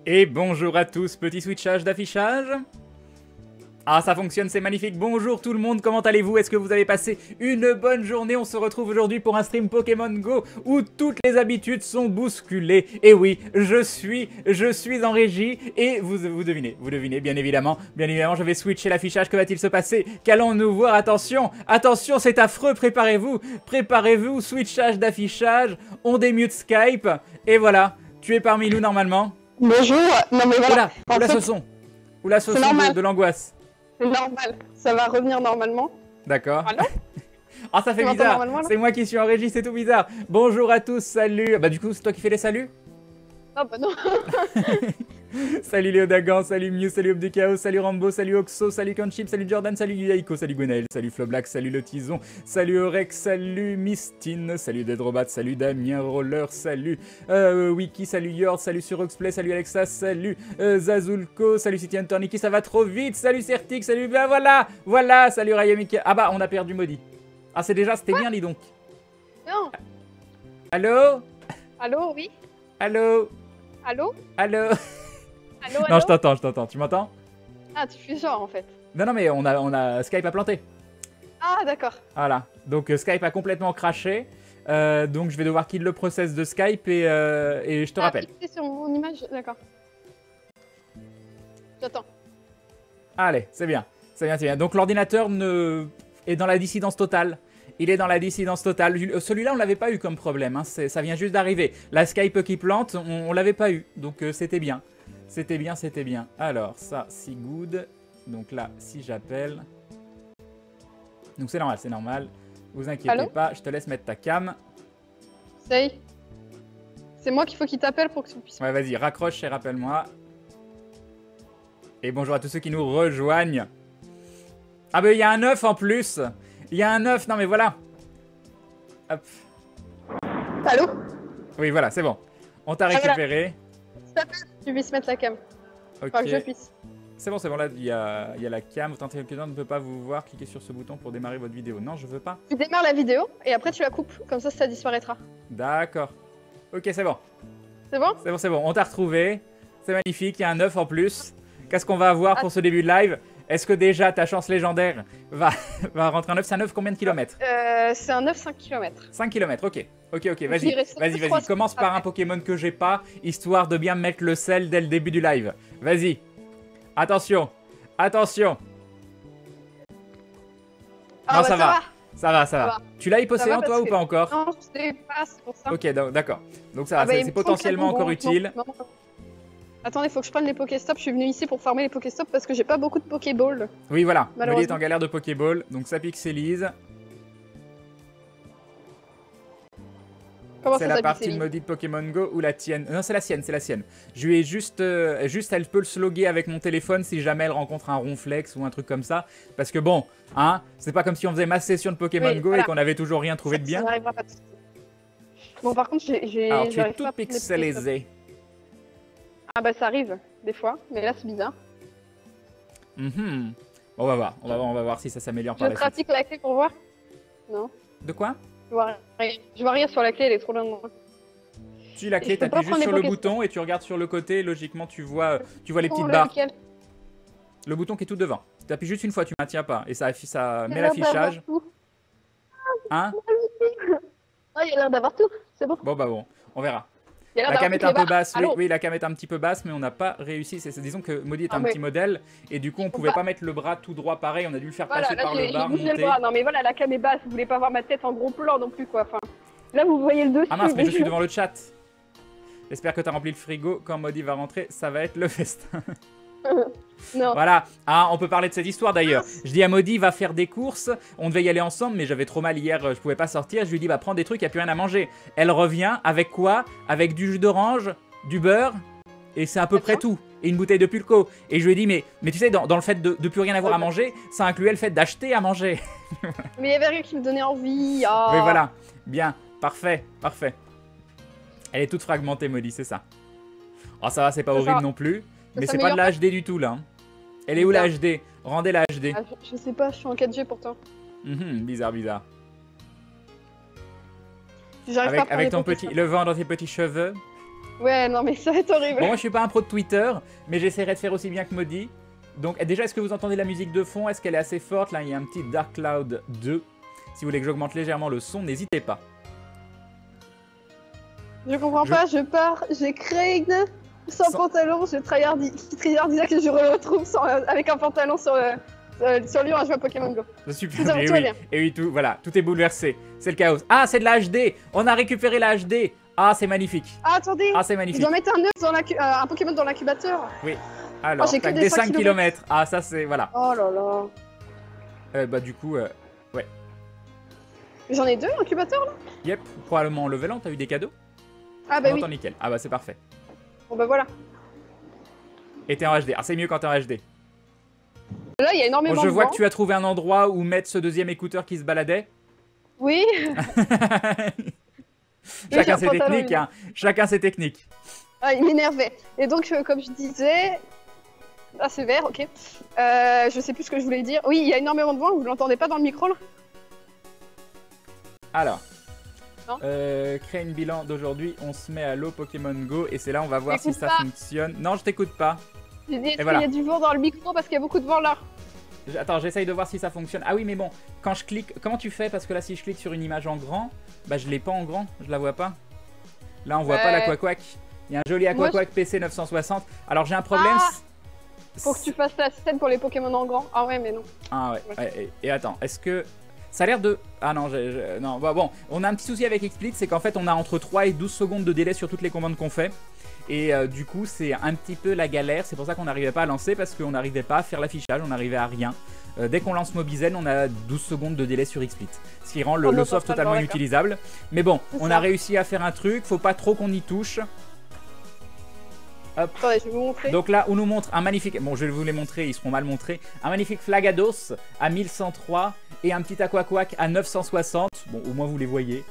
Et bonjour à tous, petit switchage d'affichage. Ah, ça fonctionne, c'est magnifique. Bonjour tout le monde, comment allez-vous? Est-ce que vous avez passé une bonne journée? On se retrouve aujourd'hui pour un stream Pokémon Go où toutes les habitudes sont bousculées. Et oui, je suis en régie et vous devinez, bien évidemment, je vais switcher l'affichage. Que va-t-il se passer? Qu'allons-nous voir? Attention, attention, c'est affreux, préparez-vous, switchage d'affichage, on démute Skype, et voilà, tu es parmi nous normalement. Bonjour, non mais voilà. Oula, ce son de l'angoisse. C'est normal, ça va revenir normalement. D'accord. Allô? Ah, ça fait bizarre, c'est moi qui suis en régie, c'est tout bizarre. Bonjour à tous, salut. Bah du coup, c'est toi qui fais les saluts? Ah bah non. Salut Léo Dagan, salut Mew, salut Obdukao, salut Rambo, salut Oxo, salut Conchip, salut Jordan, salut Yaiko, salut Gwenaël, salut Floblack, salut Le Tison, salut Orex, salut Mistine, salut Deadrobat, salut Damien Roller, salut Wiki, salut Yord, salut Suroxplay, salut Alexa, salut Zazulko, salut City Hunter Niki, ça va trop vite, salut Certic, salut, ben voilà, salut Rayamika. Ah bah on a perdu Maudit. Ah c'était bien dis donc. Non. Allô? Allô, oui. Allô? Allô? Allô? Allô? Non, je t'entends, tu m'entends? Ah, tu fais genre en fait. Non, mais on a Skype a planté. Ah, d'accord. Voilà, donc Skype a complètement craché. Donc je vais devoir kill le process de Skype et je te rappelle. C'est sur mon image, d'accord. J'attends. Allez, c'est bien. Donc l'ordinateur est dans la dissidence totale. Il est dans la dissidence totale. Celui-là, on l'avait pas eu comme problème. Hein. Ça vient juste d'arriver. La Skype qui plante, on l'avait pas eu. Donc c'était bien. C'était bien. Alors, ça, si good. Donc là, si j'appelle. Donc c'est normal. Vous inquiétez pas, je te laisse mettre ta cam. C'est moi qu'il faut qu'il t'appelle pour que tu puisses... Ouais, vas-y, raccroche et rappelle-moi. Et bonjour à tous ceux qui nous rejoignent. Ah bah il y a un 9 en plus. Il y a un 9, non mais voilà. Hop. Allô? Oui, voilà, c'est bon. On t'a récupéré. Voilà. Tu puisses mettre la cam. Ok. Enfin, que je puisse. C'est bon, là, il y a la cam. Tant que quelqu'un ne peut pas vous voir, cliquez sur ce bouton pour démarrer votre vidéo. Non, je veux pas. Tu démarres la vidéo et après tu la coupes. Comme ça disparaîtra. D'accord. Ok, c'est bon. C'est bon? C'est bon. On t'a retrouvé. C'est magnifique, il y a un 9 en plus. Qu'est-ce qu'on va avoir pour ce début de live? Est-ce que déjà ta chance légendaire va rentrer un 9? C'est un 9 combien de kilomètres? C'est un 9 5 km. 5 km, ok, vas-y, commence par un Pokémon que j'ai pas, histoire de bien mettre le sel dès le début du live. Vas-y. Attention. Ah, Non, bah, ça va. Tu l'as hypocéan toi ou pas encore? Non, je sais pas, c'est pour ça. Ok, d'accord. Donc ça va, c'est potentiellement encore utile. Non. Attendez, faut que je prenne les Pokéstops. Je suis venu ici pour farmer les Pokéstops parce que j'ai pas beaucoup de Pokéball. Oui, voilà. Molly est en galère de Pokéball, donc ça pixelise. C'est la partie de Maudit Pokémon Go ou la tienne? Non, c'est la sienne. Je lui ai juste, elle peut le sloguer avec mon téléphone si jamais elle rencontre un ronflex ou un truc comme ça. Parce que bon, hein, c'est pas comme si on faisait ma session de Pokémon Go et qu'on avait toujours rien trouvé de bien. Ça n'arrivera pas tout de suite. Bon, par contre, Alors, tu es toute pixelisée. Ah bah ça arrive, des fois, mais là c'est bizarre. Bon, on va voir, on va voir si ça s'améliore par la suite. Je pratique la clé pour voir? Non. De quoi? Je vois rien sur la clé, elle est trop loin de moi. Si la clé, t'appuies juste sur le bouton et tu regardes sur le côté, logiquement tu vois les petites barres. Le bouton qui est tout devant. Tu appuies juste une fois, tu maintiens pas et ça met l'affichage. Hein? Ah, il a l'air d'avoir tout, c'est bon. Bon, on verra. La cam est un peu basse, oui, la cam est un petit peu basse, mais on n'a pas réussi. Disons que Maudit est un petit modèle, et du coup on pouvait pas mettre le bras tout droit pareil, on a dû le faire passer par le bas, monter. Non mais voilà, la cam est basse, vous voulez pas voir ma tête en gros plan non plus quoi. Enfin, là vous voyez le dessus. Ah mince, mais je suis devant le chat. J'espère que t'as rempli le frigo, quand Maudit va rentrer, ça va être le festin. Non. Voilà, on peut parler de cette histoire d'ailleurs. Je dis à Maudit, va faire des courses, on devait y aller ensemble, mais j'avais trop mal hier, je pouvais pas sortir. Je lui dis, bah prends des trucs, il n'y a plus rien à manger. Elle revient, avec quoi? Avec du jus d'orange, du beurre, et c'est à peu près tout. Et une bouteille de Pulco. Et je lui ai dit, mais tu sais, dans le fait de plus rien avoir à manger, ça incluait le fait d'acheter à manger. Mais il y avait rien qui me donnait envie. Oh. Oui, voilà, bien, parfait. Elle est toute fragmentée, Maudit, c'est ça. Oh, ça va, c'est pas horrible non plus. Mais c'est pas de la HD du tout là. Elle est où la HD? Rendez la HD. Ah, je sais pas, je suis en 4G pourtant. Bizarre. Avec ton petit, le vent dans tes petits cheveux. Ouais, non, mais ça va être horrible. Bon, moi je suis pas un pro de Twitter, mais j'essaierai de faire aussi bien que Maudit. Donc déjà, est-ce que vous entendez la musique de fond? Est-ce qu'elle est assez forte? Là, il y a un petit Dark Cloud 2. Si vous voulez que j'augmente légèrement le son, n'hésitez pas. Je comprends pas, je pars, j'ai Crane sans pantalon, je tryhard Isaac que je retrouve avec un pantalon sur Lyon à jouer à Pokémon Go. Super, Tout et va oui, bien. et oui, tout, voilà, tout est bouleversé. C'est le chaos. Ah, c'est de la HD. On a récupéré la HD. Ah, c'est magnifique. Ah, attendez, Ah, c'est je magnifique. dois mettre un Pokémon dans l'incubateur. Oui. Alors, j'ai que tac, des des 5 5 km. Ah, ça c'est, voilà. Oh là là. Bah du coup, ouais. J'en ai 2 incubateurs là. Yep, probablement en levelant, t'as eu des cadeaux? Ah bah On oui. entend nickel. Ah bah c'est parfait. Bon bah voilà. Et t'es en HD. Ah, c'est mieux quand t'es en HD. Là, il y a énormément Bon, je de vois vent. que tu as trouvé un endroit où mettre ce deuxième écouteur qui se baladait. Oui. Chacun j'ai ses un pantalon, techniques, hein. Chacun ses techniques. Ah, il m'énervait. Et donc, comme je disais... Ah, c'est vert, ok. Je sais plus ce que je voulais dire. Oui, il y a énormément de vent, vous l'entendez pas dans le micro là? Alors, Non. créer une bilan d'aujourd'hui, on se met à l'eau Pokémon Go et c'est là on va voir si T'écoutes ça pas. fonctionne. Non, je t'écoute pas. J'ai dit, est-ce qu'il voilà. y a du vent dans le micro parce qu'il y a beaucoup de vent là? Attends, j'essaye de voir si ça fonctionne. Ah oui, mais bon, quand je clique, comment tu fais? Parce que là, si je clique sur une image en grand, bah je l'ai pas en grand, je la vois pas. Là, on voit pas la Quack. Il y a un joli Aquaquack PC 960. Alors j'ai un problème. Ah, faut que tu fasses la scène pour les Pokémon en grand. Ah ouais, mais non. Ah ouais. Et attends, est-ce que ça a l'air de... Ah non, non. Bah, bon, on a un petit souci avec XSplit, c'est qu'en fait on a entre 3 et 12 secondes de délai sur toutes les commandes qu'on fait. Et du coup c'est un petit peu la galère, c'est pour ça qu'on n'arrivait pas à lancer, parce qu'on n'arrivait pas à faire l'affichage, on n'arrivait à rien. Dès qu'on lance Mobizen, on a 12 secondes de délai sur XSplit, ce qui rend le soft totalement inutilisable. Mais bon, on a réussi à faire un truc, faut pas trop qu'on y touche. Hop. Attendez, je vais vous montrer. Donc là, on nous montre un magnifique... Bon, je vais vous les montrer, ils seront mal montrés. Un magnifique Flagados à 1103 et un petit Aquaquack à 960. Bon, au moins vous les voyez.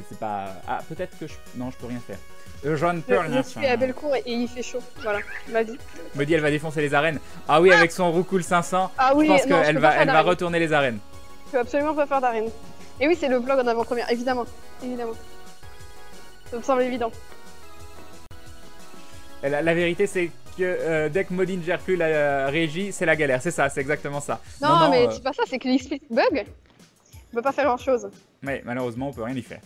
C'est pas... Ah, peut-être que je... Non, je peux rien faire. Je ne peux rien Je faire. suis à Bellecour et il fait chaud. Voilà, ma vie. Me dit, elle va défoncer les arènes. Ah oui, avec son Roucoule 500, Ah oui, je pense non, qu'elle va retourner les arènes. Je peux absolument pas faire d'arène. Et oui, c'est le vlog en avant-première, évidemment. Évidemment. Ça me semble évident. La vérité, c'est que dès que Maudit ne gère plus la régie, c'est la galère. C'est ça, c'est exactement ça. Non, mais c'est pas ça, c'est que l'XSplit bug. On peut pas faire grand-chose. Mais malheureusement, on peut rien y faire.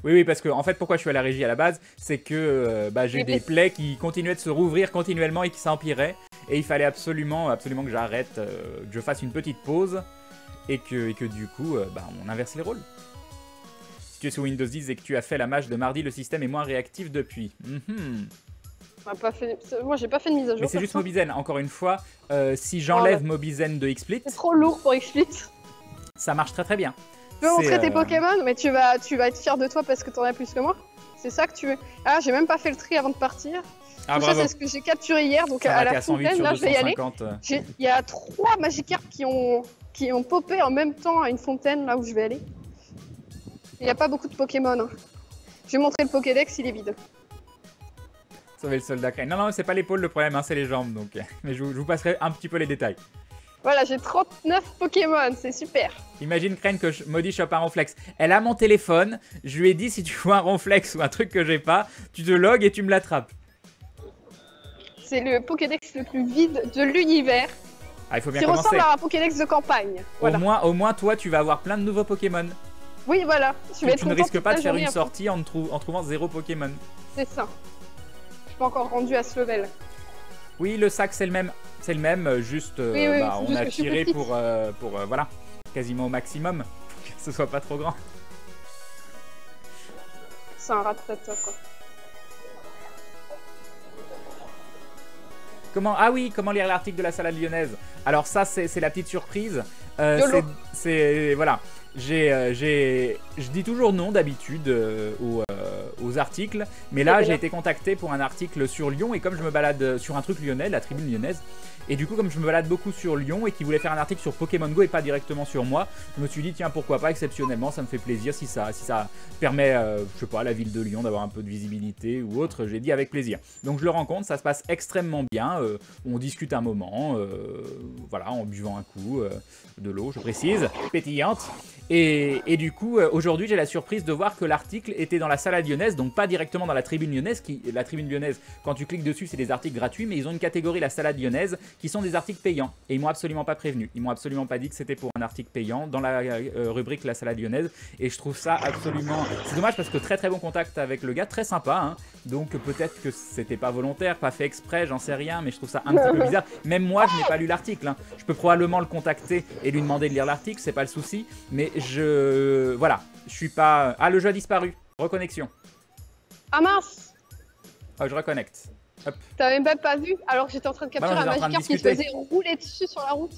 Oui, parce que en fait, pourquoi je suis à la régie à la base, c'est que j'ai eu des plaies qui continuaient de se rouvrir continuellement et qui s'empiraient. Et il fallait absolument que j'arrête, que je fasse une petite pause et que du coup, on inverse les rôles. Si tu es sur Windows 10 et que tu as fait la mâche de mardi, le système est moins réactif depuis. On a pas fait... Moi, j'ai pas fait de mise à jour. Mais c'est juste Mobizen, encore une fois, si j'enlève Mobizen de XSplit... C'est trop lourd pour XSplit. Ça marche très très bien. Tu veux montrer tes Pokémon, mais tu vas être fier de toi parce que t'en as plus que moi. C'est ça que tu veux. Ah, j'ai même pas fait le tri avant de partir. Ah, tout ça, c'est ce que j'ai capturé hier, donc ça à la fontaine, là, je vais y aller. Il y a 3 Magikarp qui ont popé en même temps à une fontaine, là où je vais aller. Il n'y a pas beaucoup de Pokémon. Hein. Je vais montrer le Pokédex, il est vide. Sauver le soldat Crane. Non, c'est pas l'épaule le problème, hein, c'est les jambes. Donc. Mais je vous passerai un petit peu les détails. Voilà, j'ai 39 Pokémon, c'est super. Imagine Crane que Maudit chope un Ronflex. Elle a mon téléphone, je lui ai dit si tu vois un Ronflex ou un truc que j'ai pas, tu te logs et tu me l'attrapes. C'est le Pokédex le plus vide de l'univers. Ah, il faut bien qui commencer. Ressemble à un Pokédex de campagne. Voilà. Au moins, toi, tu vas avoir plein de nouveaux Pokémon. Oui, voilà. Tu ne risques pas de faire une sortie en trouvant 0 Pokémon. C'est ça. Je suis pas encore rendu à ce level. Oui, le sac, c'est le même. C'est le même, juste, on a tiré pour voilà, quasiment au maximum, pour que ce soit pas trop grand. C'est un ratata, quoi. Comment lire l'article de la salade lyonnaise? Alors ça, c'est la petite surprise. Voilà. Je dis toujours non d'habitude aux articles, mais là j'ai été contacté pour un article sur Lyon et comme je me balade sur un truc lyonnais, la tribune lyonnaise, et du coup comme je me balade beaucoup sur Lyon et qu'ils voulaient faire un article sur Pokémon Go et pas directement sur moi, je me suis dit tiens pourquoi pas, exceptionnellement ça me fait plaisir si ça permet, je sais pas, à la ville de Lyon d'avoir un peu de visibilité ou autre, j'ai dit avec plaisir. Donc je le rencontre, ça se passe extrêmement bien, on discute un moment, voilà, en buvant un coup de l'eau, je précise, pétillante. Et du coup, aujourd'hui, j'ai la surprise de voir que l'article était dans la salade lyonnaise lyonnaise, donc pas directement dans la tribune lyonnaise. La tribune lyonnaise, quand tu cliques dessus, c'est des articles gratuits, mais ils ont une catégorie, la salade lyonnaise, qui sont des articles payants. Et ils m'ont absolument pas prévenu. Ils m'ont absolument pas dit que c'était pour un article payant dans la rubrique la salade lyonnaise. Et je trouve ça absolument... C'est dommage parce que très très bon contact avec le gars, très sympa, hein. Donc peut-être que c'était pas volontaire, pas fait exprès, j'en sais rien, mais je trouve ça un petit peu bizarre. Même moi, je n'ai pas lu l'article, hein. Je peux probablement le contacter et lui demander de lire l'article, c'est pas le souci. Mais voilà, je suis pas... Ah, le jeu a disparu. Reconnexion. Ah mince! Oh, je reconnecte. Hop. T'avais même pas vu, alors que j'étais en train de capturer un Magikarp qui se faisait rouler dessus sur la route.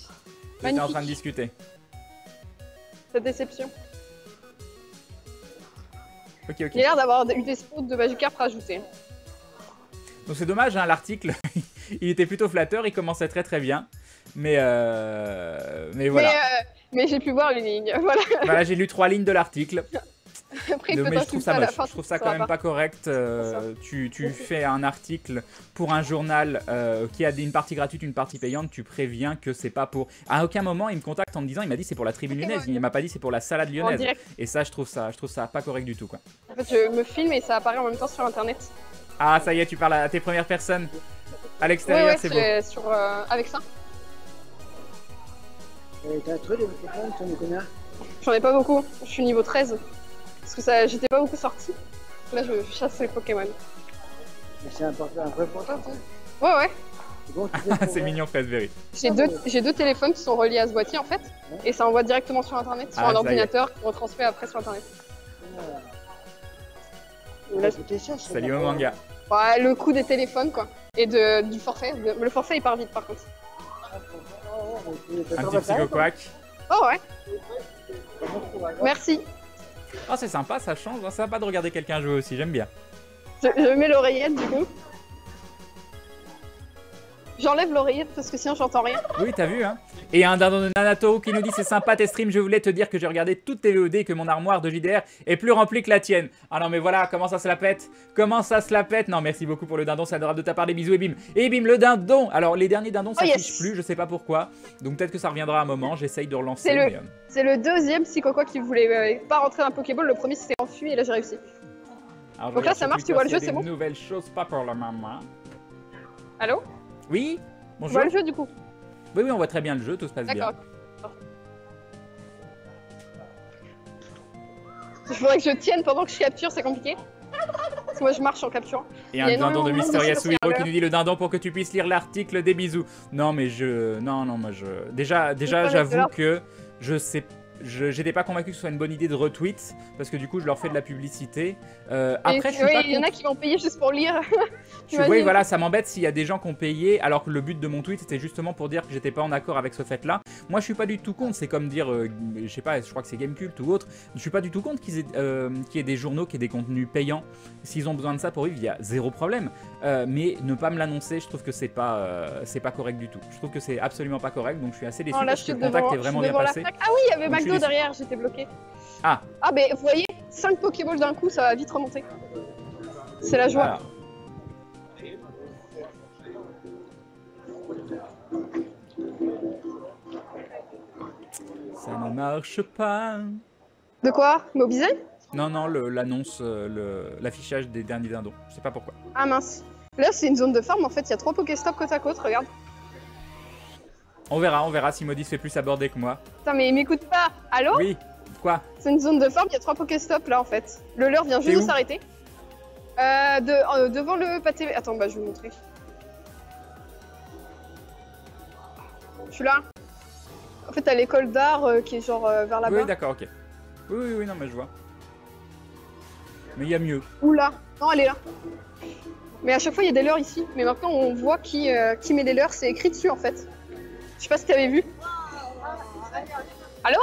J'étais en train de discuter. Cette déception. Ok, ok. Il a l'air d'avoir eu des spots de Magikarp rajoutés. Donc c'est dommage, hein, l'article, il était plutôt flatteur, il commençait très très bien. Mais voilà. Mais j'ai pu voir une ligne, voilà. Voilà, j'ai lu 3 lignes de l'article. Après, mais je trouve ça moche, je trouve ça quand même pas correct. Tu fais un article pour un journal qui a une partie gratuite, une partie payante, tu préviens que c'est pas pour... À aucun moment il me contacte en me disant, il m'a dit c'est pour la tribune lyonnaise, il m'a pas dit c'est pour la salade lyonnaise. Et ça je trouve ça pas correct du tout, quoi. En fait je me filme et ça apparaît en même temps sur internet. Ah ça y est, tu parles à tes premières personnes. À l'extérieur, ouais, c'est beau. Sur, avec ça. T'as trouvé des Pokémon, t'en as combien? J'en ai pas beaucoup, je suis niveau 13. Parce que j'étais pas beaucoup sorti. Là, je chasse les Pokémon. C'est un vrai portable, ça? Ouais. Bon, c'est mignon, Freshberry. J'ai deux téléphones qui sont reliés à ce boîtier, en fait. Et ça envoie directement sur Internet, sur un ordinateur qui retransmet après sur Internet. Salut au manga. Ouais, le coût des téléphones, quoi. Et du forfait. Le forfait, il part vite, par contre. Un petit psycho-quack. Oh ouais. Merci. Oh, c'est sympa, ça change. C'est sympa de regarder quelqu'un jouer aussi, j'aime bien. Je mets l'oreillette, du coup. J'enlève l'oreillette parce que sinon j'entends rien. Oui, t'as vu, hein. Et un dindon de Nanato qui nous dit c'est sympa tes streams, je voulais te dire que j'ai regardé toutes tes VOD et que mon armoire de JDR est plus remplie que la tienne. Ah non mais voilà, comment ça se la pète? Comment ça se la pète? Non, merci beaucoup pour le dindon, c'est adorable de ta part, des bisous et bim. Et bim, le dindon. Alors les derniers dindons s'affichent plus, je sais pas pourquoi. Donc peut-être que ça reviendra à un moment, j'essaye de relancer. C'est le deuxième Psycho-Quack qui voulait pas rentrer dans un Pokéball, le premier s'était enfui et là j'ai réussi. Alors, donc là ça marche, tu vois le jeu, c'est bon. Nouvelles choses, pas pour la maman. Allô? Oui? Bonjour. Tu vois le jeu du coup? Oui, on voit très bien le jeu, tout se passe bien. D'accord. Il faudrait que je tienne pendant que je capture, c'est compliqué. Parce que moi je marche en capturant. Et un dindon de Mystery Yasuhiro qui nous dit le dindon pour que tu puisses lire l'article, des bisous. Non mais moi Déjà j'avoue que je sais... J'étais pas convaincu que ce soit une bonne idée de retweet parce que du coup je leur fais de la publicité. Après, il y en a qui vont payer juste pour lire. Oui, voilà, ça m'embête s'il y a des gens qui ont payé alors que le but de mon tweet c'était justement pour dire que j'étais pas en accord avec ce fait-là. Moi, je suis pas du tout contre. C'est comme dire, je sais pas, je crois que c'est Gamecult ou autre. Je suis pas du tout contre qu'il y ait des journaux, qu'il y ait des contenus payants. S'ils ont besoin de ça pour vivre, il y a zéro problème. Mais ne pas me l'annoncer, je trouve que c'est pas correct du tout. Je trouve que c'est absolument pas correct. Donc je suis assez déçu parce que le contact est vraiment bien passé. Ah oui, il y avait McDo derrière, j'étais bloqué. Ah, mais vous voyez, 5 Pokéballs d'un coup, ça va vite remonter. C'est la joie. Alors. Ça ne marche pas. De quoi? Mobilisé? Non, l'annonce, l'affichage des derniers dindons. Je sais pas pourquoi. Ah mince. Là, c'est une zone de farm, en fait, il y a 3 Pokéstops côte à côte, regarde. On verra si Maudit se fait plus aborder que moi. Putain, mais il m'écoute pas. Allô? Oui, quoi? C'est une zone de farm, il y a 3 Pokéstops là, en fait. Le leur vient juste de s'arrêter. Devant le pâté... Attends, bah je vais vous montrer. Je suis là. En fait, t'as l'école d'art qui est genre vers là-bas. Oui, d'accord, ok. Oui, non, mais je vois. Mais il y a mieux. Oula. Non, elle est là. Mais à chaque fois, il y a des leurres ici. Mais maintenant, on voit qui met les leurres. C'est écrit dessus, en fait. Je sais pas si t'avais vu. Allô?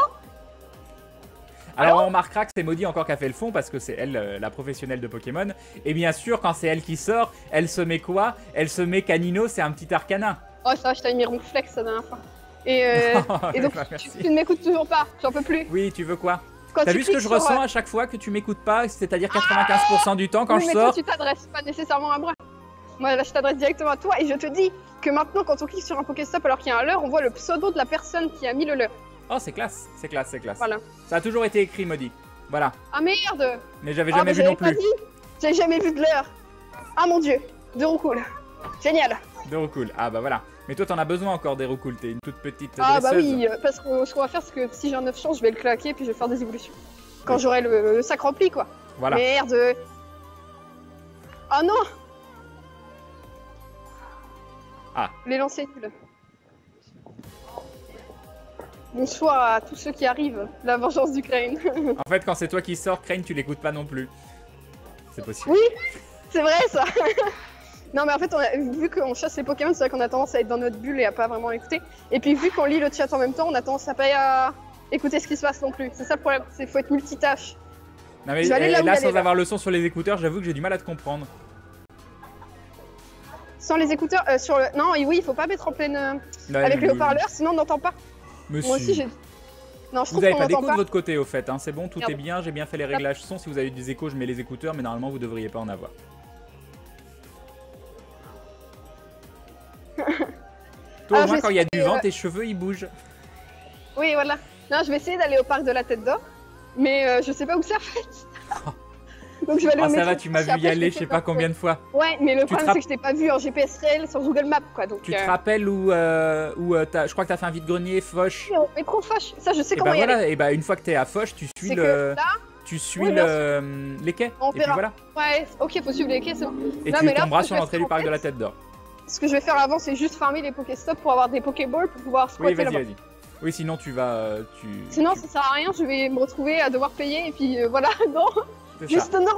Alors on remarquera que c'est Maudit encore qui a fait le fond parce que c'est elle la professionnelle de Pokémon. Et bien sûr, quand c'est elle qui sort, elle se met quoi? Elle se met Canino, c'est un petit Arcana. Oh ça va, je t'avais mis Ronflex la dernière fois. Et donc tu ne m'écoutes toujours pas, j'en peux plus. Oui, tu veux quoi? T'as vu ce que je ressens à chaque fois que tu m'écoutes pas? C'est-à-dire 95% du temps quand je sors. Mais toi tu t'adresses pas nécessairement à moi. Moi là je t'adresse directement à toi et je te dis que maintenant quand on clique sur un Pokéstop alors qu'il y a un leurre, on voit le pseudo de la personne qui a mis le leurre. Oh c'est classe, c'est classe. Voilà. Ça a toujours été écrit, Maudit. Voilà. Ah merde! Mais j'avais jamais vu non plus. J'ai jamais vu de l'heure. Ah mon dieu, 2 roucoules. Génial. 2 roucoules. Ah bah voilà. Mais toi, t'en as besoin encore des roucoules. T'es une toute petite Ah bah dresseuse. oui, parce que ce qu'on va faire, c'est que si j'ai un 9 chances, je vais le claquer puis je vais faire des évolutions. Quand j'aurai le sac rempli, quoi. Voilà. Merde. Oh non. Ah. Les lancers nuls. Bonsoir à tous ceux qui arrivent. La vengeance du Crane. En fait, quand c'est toi qui sors, Crane, tu l'écoutes pas non plus. C'est possible. Oui, c'est vrai ça. Non mais en fait, vu qu'on chasse les Pokémon, c'est vrai qu'on a tendance à être dans notre bulle et à pas vraiment écouter. Et puis vu qu'on lit le chat en même temps, on a tendance à pas écouter ce qui se passe non plus. C'est ça le problème, c'est faut être multitâche. Non mais Je vais aller là où là, il sans allait, avoir le son sur les écouteurs, j'avoue que j'ai du mal à te comprendre. Sans les écouteurs, sur le... Non, et oui, il faut pas mettre en pleine... Là, avec les haut-parleurs, sinon on n'entend pas. Monsieur. Moi aussi j'ai... Non, je Vous trouve avez qu'on pas n'entend d'écho pas. de votre côté au fait, hein. C'est bon, tout Merde. est bien, j'ai bien fait les réglages son. Si vous avez des échos, je mets les écouteurs, mais normalement vous devriez pas en avoir. Toi au Alors, moins je quand il y a vais du essayer, vent, tes cheveux ils bougent. Oui, voilà. Non, je vais essayer d'aller au parc de la Tête d'Or, mais je sais pas où c'est en fait. Donc je vais aller Ah au ça métro. va, tu m'as vu y aller je sais pas combien de fois. Ouais, mais le problème te c'est que je t'ai pas vu en GPS réel sur Google Maps, quoi. Donc, Tu te rappelles où je crois que t'as fait un vide-grenier, Foch. Oui, au métro Foch, ça je sais Et comment bah y aller. voilà, et bah une fois que t'es à Foch, tu suis C'est le... que là, Tu suis Oui, les quais, On et puis verra. voilà. ouais, ok, faut suivre les quais, c'est bon. Et Non, tu mais là, tomberas ce sur que je l'entrée vais du faire, parc en de la fait, Tête d'Or. Ce que je vais faire avant, c'est juste farmer les Pokéstops pour avoir des Pokéballs pour pouvoir Oui, squatter vas-y, là-bas. vas-y. Oui, sinon tu vas... Sinon, ça sert à rien, je vais me retrouver à devoir payer et puis voilà, non, C'est ça. juste non.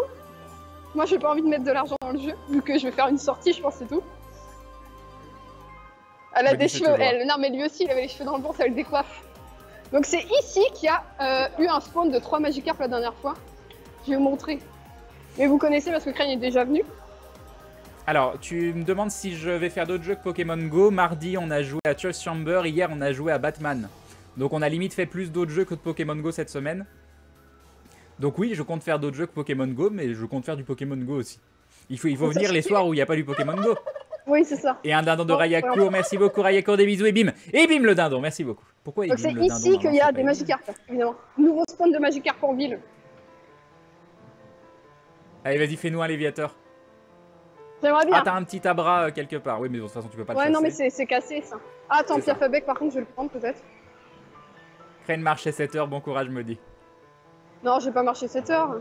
Moi, j'ai pas envie de mettre de l'argent dans le jeu, vu que je vais faire une sortie, je pense, c'est tout. Elle a Me des dis ce que cheveux, tu vois. elle. Non, mais lui aussi, il avait les cheveux dans le vent, ça le décoiffe. Donc, c'est ici qu'il y a eu un spawn de 3 Magikarp la dernière fois. Je vais vous montrer. Mais vous connaissez parce que Crane est déjà venu. Alors, tu me demandes si je vais faire d'autres jeux que Pokémon Go. Mardi, on a joué à Choice Chamber. Hier, on a joué à Batman. Donc, on a limite fait plus d'autres jeux que de Pokémon Go cette semaine. Donc oui, je compte faire d'autres jeux que Pokémon Go, mais je compte faire du Pokémon Go aussi. Il faut venir les soirs où il n'y a pas du Pokémon Go. Oui, c'est ça. Et un dindon de Bon, Rayacourt, merci beaucoup Rayacourt, des bisous et bim. Et bim le dindon, merci beaucoup. Pourquoi il Donc, bim c'est le dindon? ici qu'il y a c'est des pas Magikarp, évidemment. Nouveau spawn de Magikarp en ville. Allez, vas-y, fais-nous un Léviateur. J'aimerais bien. Ah, t'as un petit abra quelque part. Oui, mais de toute façon, tu peux pas le Ouais, chasser. non, mais c'est cassé ça. Ah, attends, C'est ça. Pierre Fabec, par contre, je vais le prendre peut-être. Crane marche 7 heures, bon courage, me dit. Non, j'ai pas marché 7 heures.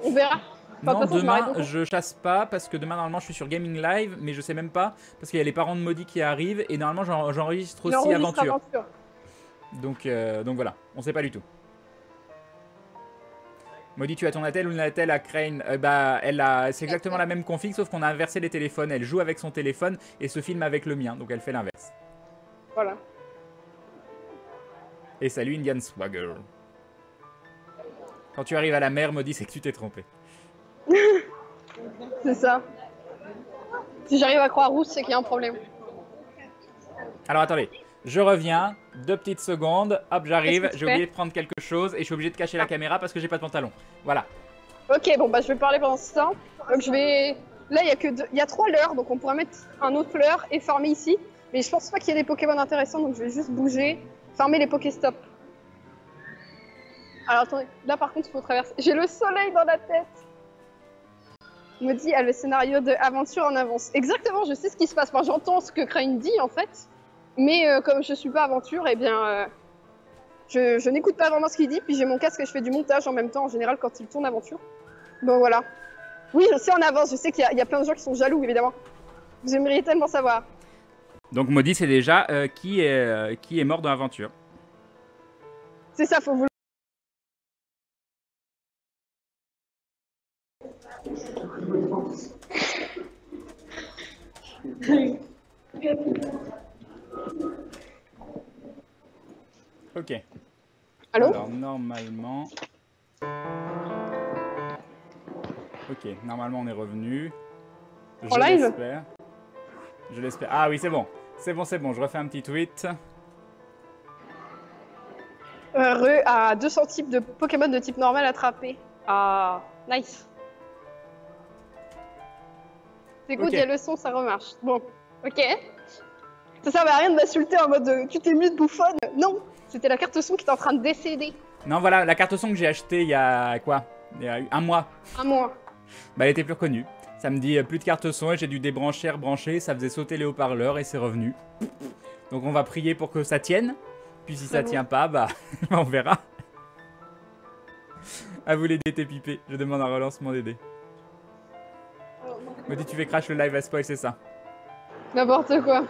On verra. Enfin, Non, de toute façon, je m'arrête demain, beaucoup. je chasse pas parce que demain, normalement, je suis sur Gaming Live, mais je sais même pas parce qu'il y a les parents de Maudit qui arrivent et normalement, j'enregistre aussi J'enregistre Aventure. Donc voilà, on sait pas du tout. Maudit, tu as ton attel ou une attel à Crane? Bah, c'est exactement la même config, sauf qu'on a inversé les téléphones. Elle joue avec son téléphone et se filme avec le mien, donc elle fait l'inverse. Voilà. Et salut Indian Swagger. Quand tu arrives à la mer, Maudit, c'est que tu t'es trompé. C'est ça. Si j'arrive à Croix-Rousse, c'est qu'il y a un problème. Alors attendez, je reviens, 2 petites secondes, hop j'arrive, Qu'est-ce que tu j'ai fais oublié de prendre quelque chose et je suis obligé de cacher la caméra parce que j'ai pas de pantalon. Voilà. Ok, bon, bah je vais parler pendant ce temps. Donc je vais... Là, il y a 3 leurres, donc on pourra mettre un autre leurre et farmer ici. Mais je pense pas qu'il y ait des Pokémon intéressants, donc je vais juste bouger, farmer les Pokéstops. Alors attendez, là par contre, il faut traverser. J'ai le soleil dans la tête. Me dit, le scénario de aventure en avance. Exactement, je sais ce qui se passe. Moi, j'entends ce que Crane dit en fait, mais comme je suis pas aventure, eh bien, je n'écoute pas vraiment ce qu'il dit. Puis j'ai mon casque et je fais du montage en même temps, en général, quand il tourne aventure. Donc voilà. Oui, je sais en avance. Je sais qu'il y a plein de gens qui sont jaloux, évidemment. Vous aimeriez tellement savoir. Donc Maudit, c'est déjà qui est mort dans l'aventure. C'est ça, faut vous. Ok. Allô? Alors normalement... Ok, normalement on est revenu. En live? l'espère. Je l'espère. Ah oui, c'est bon. C'est bon, je refais un petit tweet. Heureux à 200 types de Pokémon de type normal attrapés. Ah, nice. C'est good, Ok. il y a le son, ça remarche. Bon, ok. Ça servait à rien de m'insulter en mode tu t'es mute bouffonne. Non, c'était la carte son qui était en train de décéder. Non, voilà, la carte son que j'ai achetée il y a quoi? Il y a un mois. Un mois. Bah, elle était plus reconnue. Ça me dit plus de carte son et j'ai dû débrancher, rebrancher. Ça faisait sauter les haut-parleurs et c'est revenu. Donc on va prier pour que ça tienne. Puis si ça tient pas, bah on verra. À vous les dés pipés. Je demande un relancement des dés. Me dit tu fais crash le live à spoil, c'est ça. N'importe quoi.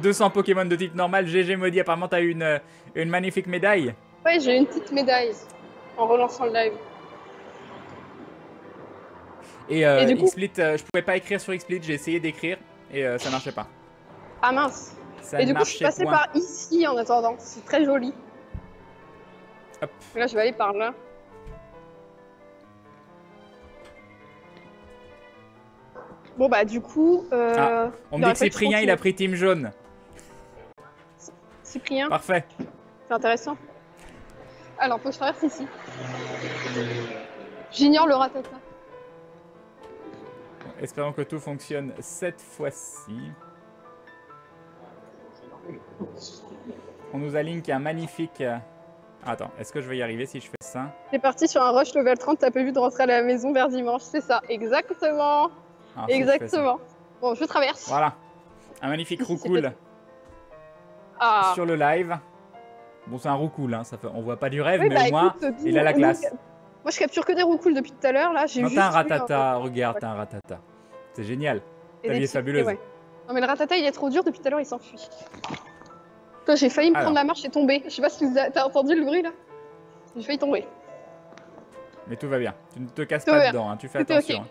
200 Pokémon de type normal. GG Maudit, apparemment t'as eu une magnifique médaille. Ouais, j'ai une petite médaille en relançant le live. Et du coup... XSplit, je pouvais pas écrire sur XSplit, j'ai essayé d'écrire et ça marchait pas. Ah mince. Ça et du coup, je suis passée par ici en attendant. C'est très joli. Hop. Là, je vais aller par là. Bon bah du coup... on me dit que Cyprien, il a pris Team Jaune. Cyprien. Parfait. C'est intéressant. Alors, faut que je traverse ici. J'ignore le ratata. Espérons que tout fonctionne cette fois-ci. On nous aligne qu'il y a un magnifique... Attends, est-ce que je vais y arriver si je fais ça? T'es parti sur un rush level 30, t'as prévu de rentrer à la maison vers dimanche, c'est ça, exactement. Exactement. Bon, je traverse. Voilà, un magnifique roucoule Ah. sur le live. Bon, c'est un roucoule, hein, ça fait... on voit pas du rêve, oui, mais bah, au moins, écoute, il a la classe. Moi, je capture que des roucoules depuis tout à l'heure, là. J'ai Non, juste t'as un ratata, regarde, t'as un ratata. C'est génial. Ta vie est fabuleuse. Ouais. Non, mais le ratata, il est trop dur, depuis tout à l'heure, il s'enfuit. Toi, j'ai failli me prendre la marche et tomber. Je sais pas si t'as entendu le bruit, là. J'ai failli tomber. Mais tout va bien. Tu ne te casses pas dedans, hein. Tu fais attention. Okay.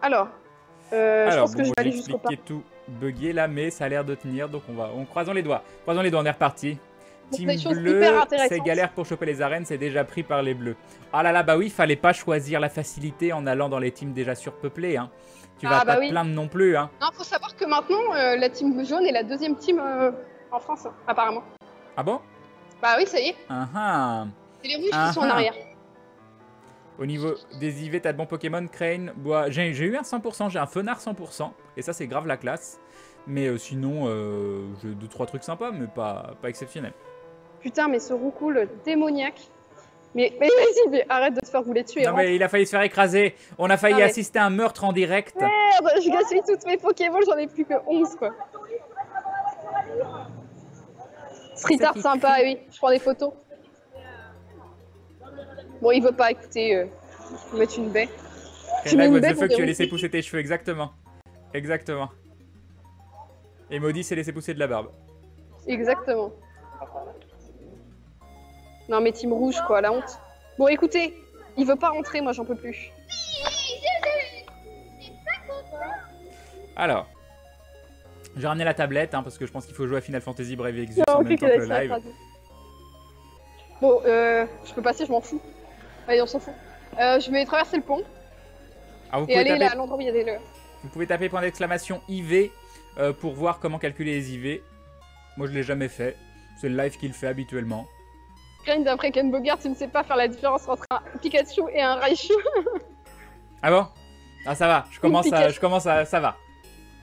Alors, je pense que je vais aller jusqu'au parc. Tout bugué là, mais ça a l'air de tenir, donc on croisons les doigts. Croisons les doigts, on est reparti. Team bleu, c'est galère pour choper les arènes, c'est déjà pris par les bleus. Ah là là, bah oui, fallait pas choisir la facilité en allant dans les teams déjà surpeuplés, hein. Tu vas pas te plaindre non plus, hein. Non, faut savoir que maintenant, la team jaune est la deuxième team en France, apparemment. Ah bon? Bah oui, ça y est. C'est les rouges qui sont en arrière. Au niveau des IV, t'as de bons Pokémon, Crane, bois. J'ai eu un 100%, j'ai un Fenard 100%, et ça c'est grave la classe. Mais sinon, j'ai 2-3 trucs sympas, mais pas exceptionnels. Putain, mais ce roucoule démoniaque. Mais vas-y, mais arrête de te faire rouler dessus. Non, mais il a failli se faire écraser. On a failli assister à un meurtre en direct. Merde, je gaspille toutes mes Pokémon, j'en ai plus que 11, quoi. Street art sympa, oui. Je prends des photos. Bon, il veut pas écouter. Mettre une baie. Tu mets une baie pour tu as laissé pousser tes cheveux, exactement. Exactement. Et Maudit s'est laissé pousser de la barbe. Exactement. Non mais team rouge quoi, la honte. Bon écoutez, il veut pas rentrer, moi j'en peux plus. Alors, j'ai ramené la tablette parce que je pense qu'il faut jouer à Final Fantasy Brave Exvius en même temps que le live. Bon, je peux passer, je m'en fous. Allez, on s'en fout. Je vais traverser le pont. Alors, et aller là à l'endroit où il y a des leurs. Vous pouvez taper point d'exclamation IV pour voir comment calculer les IV. Moi je l'ai jamais fait. C'est le live qu'il fait habituellement. Crane d'après Ken Bogart, tu ne sais pas faire la différence entre un Pikachu et un Raichu. Ah bon? Ah ça va, je commence à... ça va.